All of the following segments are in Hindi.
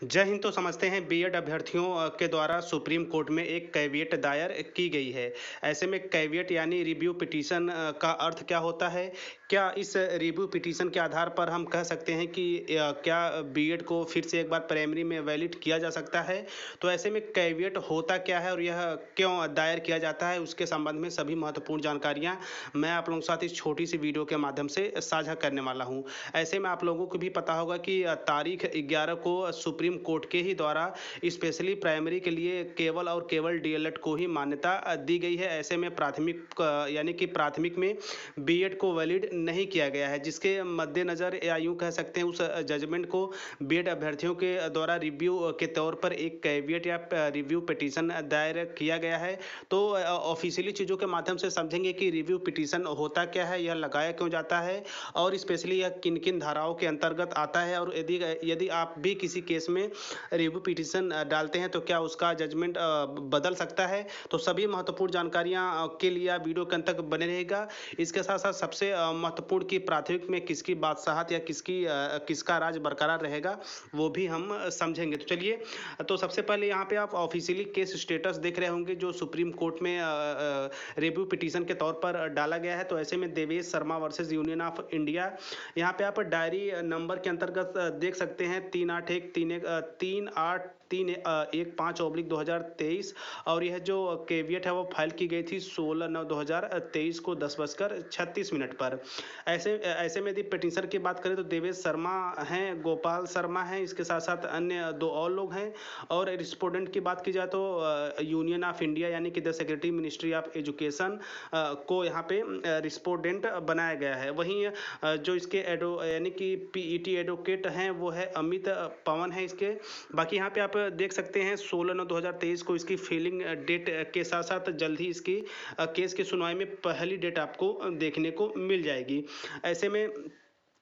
जय हिंद। तो समझते हैं बीएड अभ्यर्थियों के द्वारा सुप्रीम कोर्ट में एक कैविएट दायर की गई है। ऐसे में कैविएट यानी रिव्यू पिटीशन का अर्थ क्या होता है? क्या इस रिव्यू पिटीशन के आधार पर हम कह सकते हैं कि क्या बीएड को फिर से एक बार प्राइमरी में वैलिड किया जा सकता है? तो ऐसे में कैविएट होता क्या है और यह क्यों दायर किया जाता है, उसके संबंध में सभी महत्वपूर्ण जानकारियाँ मैं आप लोगों के साथ इस छोटी सी वीडियो के माध्यम से साझा करने वाला हूँ। ऐसे में आप लोगों को भी पता होगा कि तारीख 11 को सुप्रीम कोर्ट के ही द्वारा स्पेशली प्राइमरी के लिए केवल और केवल डीएलएड को ही मान्यता दी गई है। ऐसे में प्राथमिक यानी कि प्राथमिक में बीएड को वैलिड नहीं किया गया है, जिसके मद्देनजर या यूं कह सकते हैं उस जजमेंट को बीएड अभ्यर्थियों के द्वारा रिव्यू के तौर पर एक कैविएट या रिव्यू पिटीशन दायर किया गया है। तो ऑफिशियली चीज़ों के माध्यम से समझेंगे कि रिव्यू पिटीशन होता क्या है, यह लगाया क्यों जाता है और स्पेशली यह किन किन धाराओं के अंतर्गत आता है, और यदि यदि आप भी किसी केस में रिव्यू पिटीशन डालते हैं तो क्या उसका जजमेंट बदल सकता है। तो सभी महत्वपूर्ण जानकारियां के लिए आप वीडियो के अंत तक बने रहेगा। इसके साथ साथ सबसे महत्वपूर्ण कि प्राथमिक में किसकी बादशाहत या किसका राज बरकरार रहेगा वो भी हम समझेंगे। तो चलिए, तो सबसे पहले यहाँ पे आप ऑफिशियली केस स्टेटस देख रहे होंगे जो सुप्रीम कोर्ट में रिव्यू पिटीशन के तौर पर डाला गया है। तो ऐसे में Devesh Sharma versus union of India, यहाँ पे आप डायरी नंबर के अंतर्गत देख सकते हैं 381315/2023, और यह जो केवियट है वो फाइल की गई थी 16/9/2023 को 10:36 पर। ऐसे ऐसे में यदि पिटिशनर की बात करें तो देवेश शर्मा हैं, गोपाल शर्मा हैं, इसके साथ साथ अन्य दो और लोग हैं। और रिस्पोंडेंट की बात की जाए तो यूनियन ऑफ इंडिया यानी कि the secretary ministry of education को यहाँ पे रिस्पोंडेंट बनाया गया है। वहीं जो इसके यानी कि पीईटी एडवोकेट हैं वो है अमित पवन है इसके। बाकी यहाँ पे आप देख सकते हैं 16/9/2023 को इसकी फिलिंग डेट के साथ साथ जल्द ही इसकी केस की सुनवाई में पहली डेट आपको देखने को मिल जाएगी। ऐसे में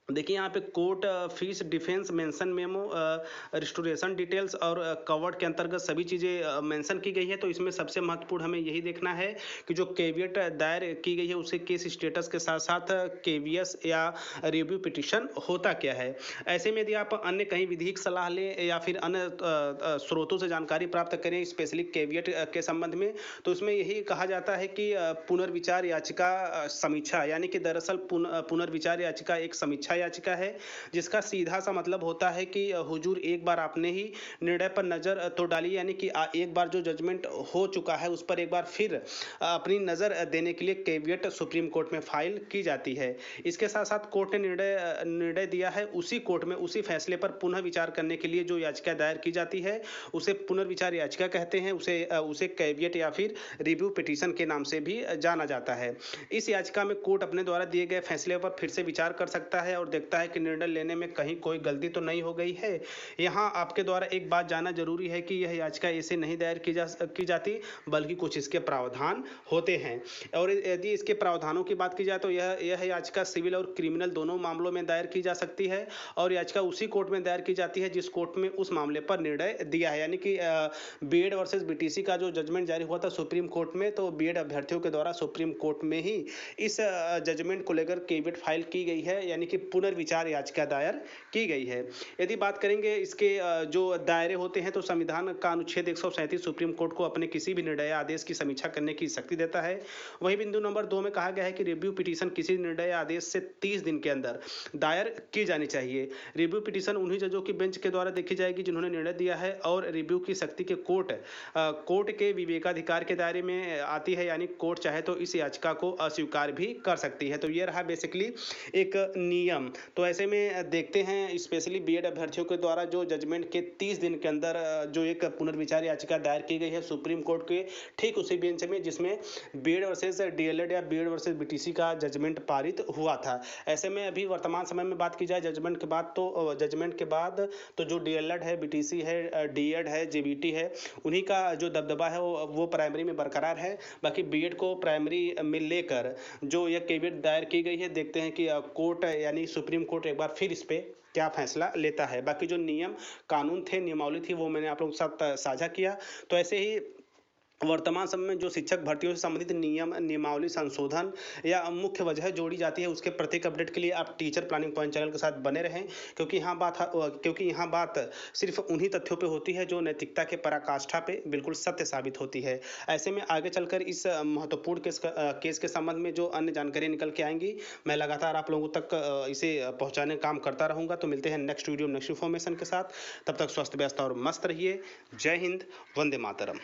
देखिए यहाँ पे court fees defence mention memo restoration details और कवर्ड के अंतर्गत सभी चीज़ें मेंशन की गई है। तो इसमें सबसे महत्वपूर्ण हमें यही देखना है कि जो केवियट दायर की गई है उसे केस स्टेटस के साथ साथ केवीएस या रिव्यू पिटिशन होता क्या है। ऐसे में यदि आप अन्य कहीं विधिक सलाह लें या फिर अन्य स्रोतों से जानकारी प्राप्त करें स्पेशली केवियट के संबंध में, तो उसमें यही कहा जाता है कि पुनर्विचार याचिका समीक्षा, यानी कि दरअसल पुनर्विचार याचिका एक समीक्षा याचिका है जिसका सीधा सा मतलब होता है कि हुजूर एक बार आपने ही निर्णय पर नजर तो डाली, यानी कि एक बार जो जजमेंट हो चुका है उस पर एक बार फिर अपनी नजर देने के लिए कैविएट सुप्रीम कोर्ट में फाइल की जाती है। इसके साथ साथ कोर्ट ने निर्णय दिया है, उसी कोर्ट में उसी फैसले पर पुनः विचार करने के लिए जो याचिका दायर की जाती है उसे पुनर्विचार याचिका कहते हैं। उसे कैविएट या फिर रिव्यू पिटीशन के नाम से भी जाना जाता है। इस याचिका में कोर्ट अपने द्वारा दिए गए फैसले पर फिर से विचार कर सकता है और देखता है कि निर्णय लेने में कहीं कोई गलती तो नहीं हो गई है। यहाँ आपके द्वारा एक बात जानना जरूरी है कि यह याचिका ऐसे नहीं दायर की जाती, बल्कि कुछ इसके प्रावधान होते हैं। और यदि इसके प्रावधानों की बात की जाए तो यह याचिका सिविल और क्रिमिनल दोनों मामलों में दायर की जा सकती है, और याचिका उसी कोर्ट में दायर की जाती है जिस कोर्ट में उस मामले पर निर्णय दिया है। यानी कि बीएड वर्सेस बीटीसी का जो जजमेंट जारी हुआ था सुप्रीम कोर्ट में, तो बीएड अभ्यर्थियों के द्वारा सुप्रीम कोर्ट में ही इस जजमेंट को लेकर कैविएट फाइल की गई है, यानी कि पुनर्विचार याचिका दायर की गई है। यदि बात करेंगे इसके जो दायरे होते हैं, तो संविधान का अनुच्छेद 137 सुप्रीम कोर्ट को अपने किसी भी निर्णय आदेश की समीक्षा करने की शक्ति देता है। वही बिंदु नंबर 2 में कहा गया है कि रिव्यू पिटीशन किसी निर्णय आदेश से 30 दिन के अंदर दायर की जानी चाहिए। रिव्यू पिटीशन उन्हीं जजों की बेंच के द्वारा देखी जाएगी जिन्होंने निर्णय दिया है, और रिव्यू की शक्ति के कोर्ट के विवेकाधिकार के दायरे में आती है, यानी कोर्ट चाहे तो इस याचिका को अस्वीकार भी कर सकती है। तो ये रहा बेसिकली एक नियम। तो ऐसे में देखते हैं स्पेशली बीएड अभ्यर्थियों के द्वारा जो जजमेंट के 30 दिन के अंदर जो एक पुनर्विचार याचिका दायर की गई है सुप्रीम कोर्ट के ठीक उसी बेंच में जिसमें बीएड वर्सेस डीएलएड या बीएड वर्सेस बीटीसी का जजमेंट पारित हुआ था। ऐसे में अभी वर्तमान समय में बात की जाए जजमेंट के बाद तो जो डीएलएड है, बीटीसी है, डीएड है, जेबीटी है, उन्हीं का जो दबदबा है वो प्राइमरी में बरकरार है। बाकी बीएड को प्राइमरी में लेकर जो यह कैविएट दायर की गई है, देखते हैं कि कोर्ट यानी सुप्रीम कोर्ट एक बार फिर इस पे क्या फैसला लेता है। बाकी जो नियमावली थी वो मैंने आप लोगों के साथ साझा किया। तो ऐसे ही वर्तमान समय में जो शिक्षक भर्तियों से संबंधित नियमावली संशोधन या मुख्य वजह जोड़ी जाती है, उसके प्रत्येक अपडेट के लिए आप टीचर प्लानिंग पॉइंट चैनल के साथ बने रहें, क्योंकि यहाँ बात सिर्फ उन्हीं तथ्यों पे होती है जो नैतिकता के पराकाष्ठा पे बिल्कुल सत्य साबित होती है। ऐसे में आगे चलकर इस महत्वपूर्ण केस के संबंध में जो अन्य जानकारी निकल के आएंगी, मैं लगातार आप लोगों तक इसे पहुंचाने का काम करता रहूंगा। तो मिलते हैं नेक्स्ट वीडियो नेक्स्ट इन्फॉर्मेशन के साथ। तब तक स्वस्थ व्यस्त और मस्त रहिए। जय हिंद, वंदे मातरम।